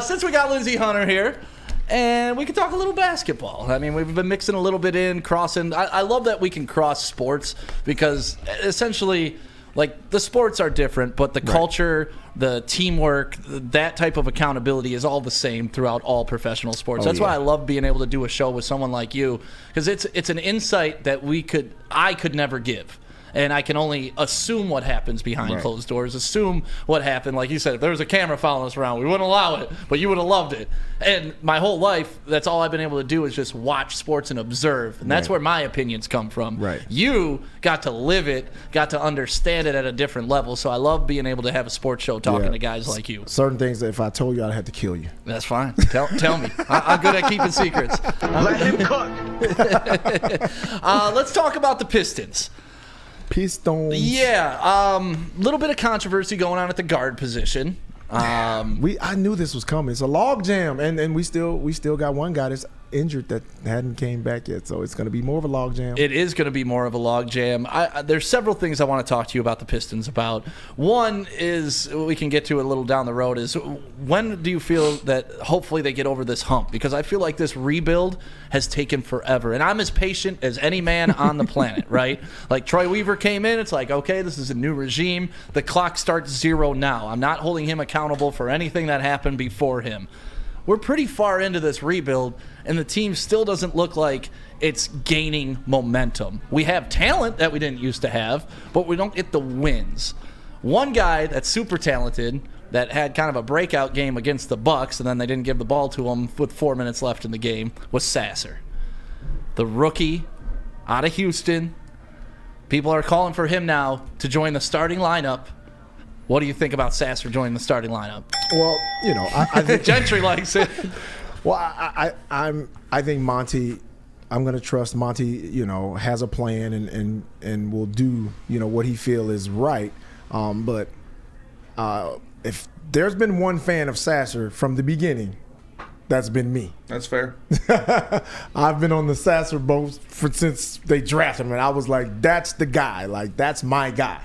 Since we got Lindsey Hunter here, and we can talk a little basketball. I mean, we've been mixing a little bit in, crossing. I love that we can cross sports because essentially, like, the sports are different, but the culture, the teamwork, that type of accountability is all the same throughout all professional sports. That's why I love being able to do a show with someone like you, because it's an insight that I could never give. And I can only assume what happens behind closed doors, assume what happened. Like you said, if there was a camera following us around, we wouldn't allow it, but you would have loved it. And my whole life, that's all I've been able to do is just watch sports and observe. And that's where my opinions come from. Right. You got to live it, got to understand it at a different level. So I love being able to have a sports show talking to guys like you. Certain things that if I told you, I'd have to kill you. That's fine. Tell me. I'm good at keeping secrets. Let him cook. Let's talk about the Pistons. Pistons. Yeah, little bit of controversy going on at the guard position. I knew this was coming. It's a log jam, and we still got one guy that's injured that hadn't came back yet, so it's going to be more of a log jam. It is going to be more of a log jam. There's several things I want to talk to you about the Pistons about. One is, we can get to it a little down the road, is when do you feel that hopefully they get over this hump? Because I feel like this rebuild has taken forever, and I'm as patient as any man on the planet, right? Like Troy Weaver came in, it's like, okay, this is a new regime. The clock starts zero now. I'm not holding him accountable for anything that happened before him. We're pretty far into this rebuild, and the team still doesn't look like it's gaining momentum. We have talent that we didn't used to have, but we don't get the wins. One guy that's super talented that had kind of a breakout game against the Bucks, and then they didn't give the ball to him with 4 minutes left in the game, was Sasser. The rookie out of Houston. People are calling for him now to join the starting lineup. What do you think about Sasser joining the starting lineup? Well, you know, I think Gentry likes it. Well, I think Monty. I'm going to trust Monty. You know, has a plan and will do what he feel is right. But if there's been one fan of Sasser from the beginning, that's been me. That's fair. I've been on the Sasser boat since they drafted him, and I was like, that's the guy. Like, that's my guy.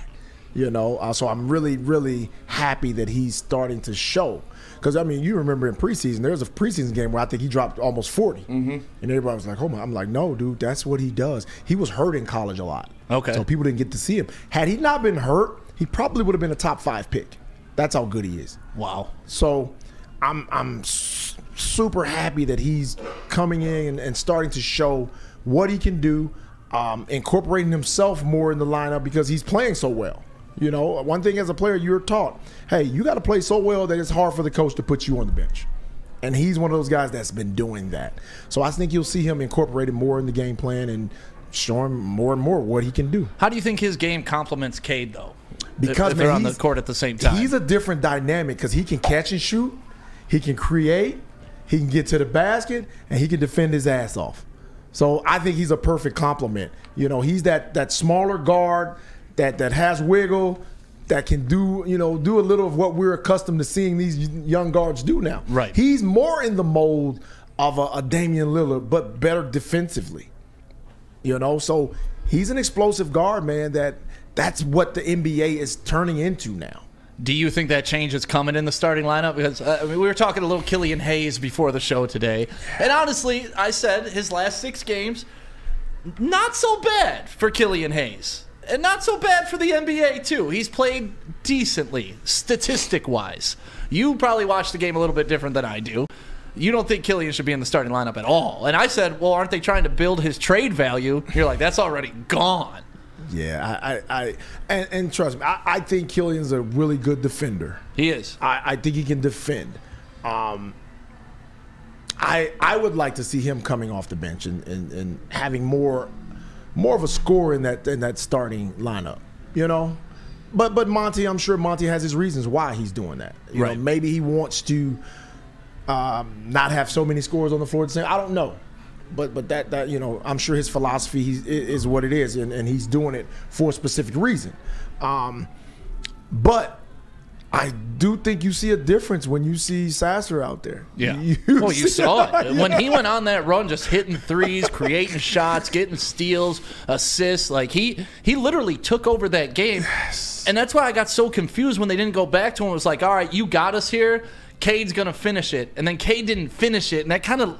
So I'm really, really happy that he's starting to show. Because, I mean, you remember in preseason, there was a preseason game where I think he dropped almost 40. And everybody was like, oh, my. I'm like, no, dude, that's what he does. He was hurt in college a lot. Okay. So people didn't get to see him. Had he not been hurt, he probably would have been a top 5 pick. That's how good he is. Wow. So I'm super happy that he's coming in and starting to show what he can do, incorporating himself more in the lineup because he's playing so well. One thing as a player, you're taught, hey, you got to play so well that it's hard for the coach to put you on the bench. And he's one of those guys that's been doing that. So I think you'll see him incorporated more in the game plan and showing more and more what he can do. How do you think his game complements Cade, though? Because if they're on the court at the same time. He's a different dynamic because he can catch and shoot, he can create, he can get to the basket, and he can defend his ass off. So I think he's a perfect complement. He's that smaller guard that has wiggle, that can do a little of what we're accustomed to seeing these young guards do now. Right. He's more in the mold of a Damian Lillard, but better defensively. So he's an explosive guard, man. That's what the NBA is turning into now. Do you think that change is coming in the starting lineup? Because we were talking a little Killian Hayes before the show today, and honestly, I said his last 6 games, not so bad for Killian Hayes. And not so bad for the NBA, too. He's played decently, statistic-wise. You probably watched the game a little bit different than I do. You don't think Killian should be in the starting lineup at all. And I said, well, aren't they trying to build his trade value? You're like, that's already gone. Yeah, and trust me, I think Killian's a really good defender. He is. I think he can defend. I would like to see him coming off the bench and having more of a score in that starting lineup, But Monty, I'm sure Monty has his reasons why he's doing that. Right. Maybe he wants to not have so many scores on the floor at the same. I don't know, but that I'm sure his philosophy is what it is, and he's doing it for a specific reason. But I do think you see a difference when you see Sasser out there. Yeah. You saw it. When he went on that run, just hitting threes, creating shots, getting steals, assists. Like, he literally took over that game. Yes. And that's why I got so confused when they didn't go back to him. It was like, all right, you got us here. Cade's going to finish it. And then Cade didn't finish it. And that kind of...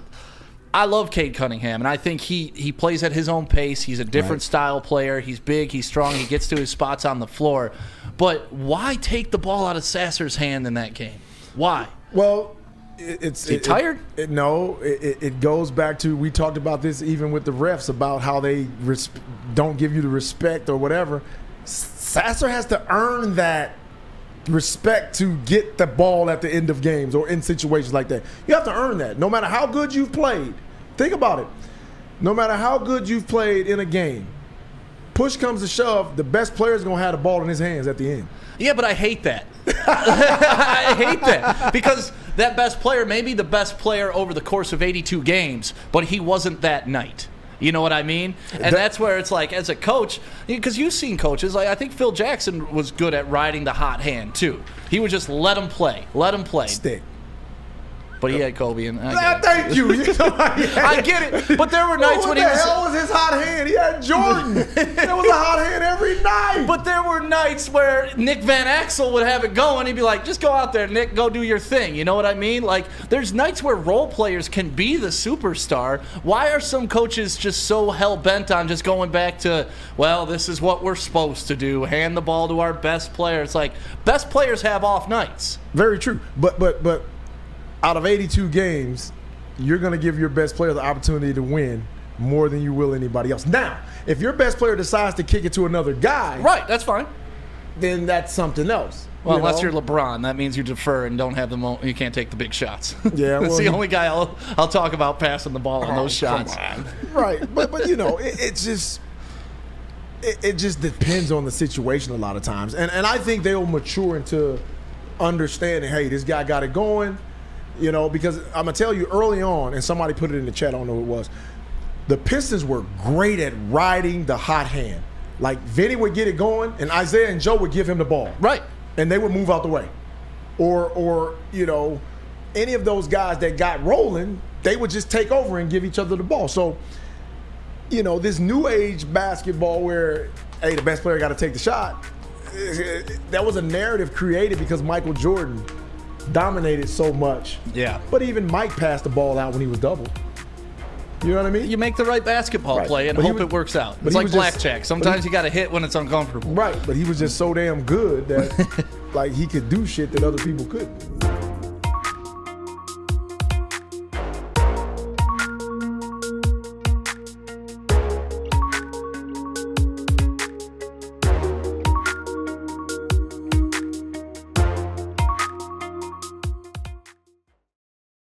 I love Cade Cunningham, and I think he plays at his own pace. He's a different style player. He's big, he's strong, he gets to his spots on the floor. But why take the ball out of Sasser's hand in that game? Why? Well, Is he tired? It goes back to, we talked about this even with the refs, about how they don't give you the respect or whatever. Sasser has to earn that respect to get the ball at the end of games or in situations like that. You have to earn that. No matter how good you've played, think about it. No matter how good you've played in a game, push comes to shove, the best player is going to have the ball in his hands at the end. Yeah, but I hate that. I hate that because that best player may be the best player over the course of 82 games, but he wasn't that night. You know what I mean? And that's where it's like, as a coach, because you've seen coaches, like I think Phil Jackson was good at riding the hot hand too. He would just let him play. Stick. But he had Kobe, and thank you. I get it. But there were nights when he was. What the hell was his hot hand? He had Jordan. There was a hot hand every night. But there were nights where Nick Van Axel would have it going. He'd be like, "Just go out there, Nick. Go do your thing." You know what I mean? Like, there's nights where role players can be the superstar. Why are some coaches just so hell bent on just going back to, well, this is what we're supposed to do, hand the ball to our best player? It's like, best players have off nights. Very true. But out of 82 games, you're going to give your best player the opportunity to win more than you will anybody else. Now, if your best player decides to kick it to another guy, right, that's fine. Then that's something else. Well, unless you're LeBron, that means you defer and don't have you can't take the big shots. Yeah, that's the only guy I'll talk about passing the ball on those shots. Right, but it just depends on the situation a lot of times, and I think they'll mature into understanding. Hey, this guy got it going. Because I'm going to tell you early on, and somebody put it in the chat, I don't know who it was, the Pistons were great at riding the hot hand. Like, Vinny would get it going, and Isaiah and Joe would give him the ball. Right. And they would move out the way. Or any of those guys that got rolling, they would just take over and give each other the ball. So, this new age basketball where, hey, the best player got to take the shot, that was a narrative created because Michael Jordan dominated so much. Yeah. But even Mike passed the ball out when he was doubled. You know what I mean? You make the right basketball play and hope it works out. It's like blackjack. Sometimes you got to hit when it's uncomfortable. Right, but he was just so damn good that like he could do shit that other people couldn't.